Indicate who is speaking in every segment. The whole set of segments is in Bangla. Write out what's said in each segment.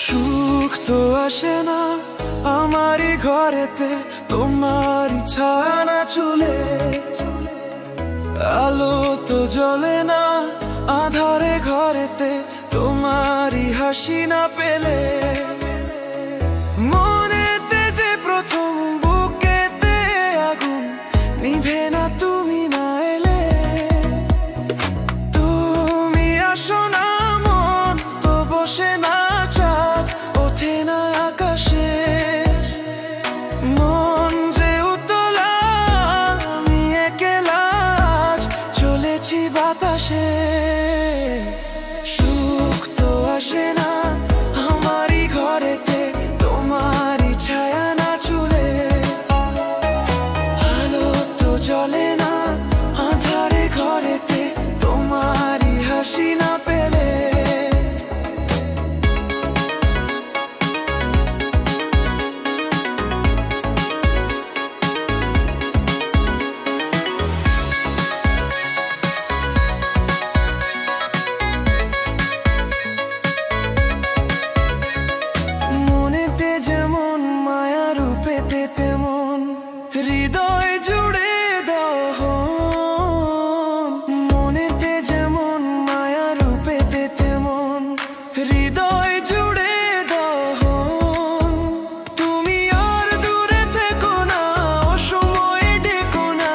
Speaker 1: সুখ তো আসে না আমারই ঘরেতে, তোমারই ছায়া না ছুলে। আলো তো জ্বলে না আধারে ঘরেতে, তোমারই হাসি না পেলে। মনেতে যে প্রথম বুকেতে আগুন নিভে না তুমি না এলে। তুমি আসো না মন তো বসে না, চাঁদ ওঠে না আকাশে। মন যে উতলা আমি একলা আজ চলেছি বাতাসে। সুখ তো আসে না আমারই ঘরেতে, তোমারই ছায়া না চুলে। আলো তো জ্বলে না আধারে ঘরেতে, তোমারই হাসি না পেলে। মনেতে যেমন মায়া রূপেতে তেমন হৃদয় জুড়ে দাও। মনেতে যেমন মায়া রূপেতে তেমন হৃদয় জুড়ে দাও। তুমি আর দূরে থেকো না, অসময়ে ডেকো না,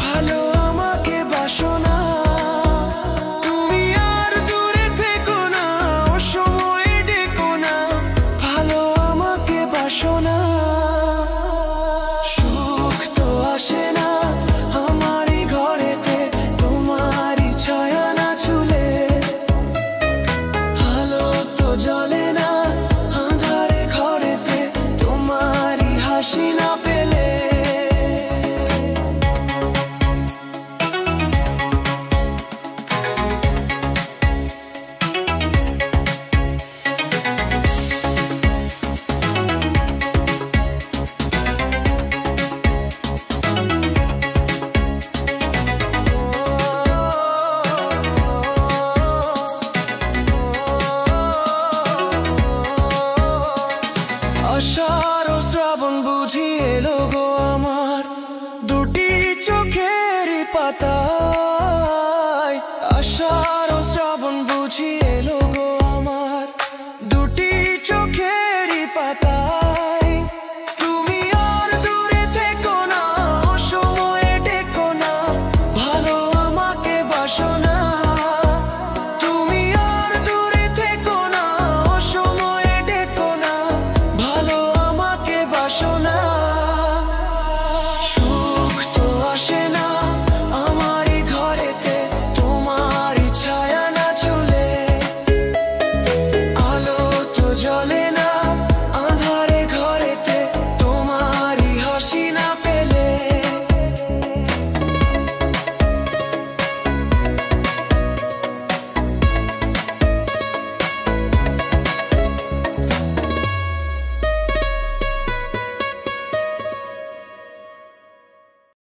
Speaker 1: ভালো আমাকে বাসো না। তুমি আর দূরে থেকো না, অসময়ে ডেকো না, ভালো আমাকে বাসো না। সুখ তো আসে না আমারই ঘরেতে, তোমারই ছায়া না ছুলে। আলো তো জ্বলে না আঁধারে ঘরেতে, তোমারই হাসি না পেলে। আষাঢ় ও শ্রাবণ বুঝি এলো গো আমার দুটি চোখের পাতায়। আষাঢ় ও শ্রাবণ বুঝি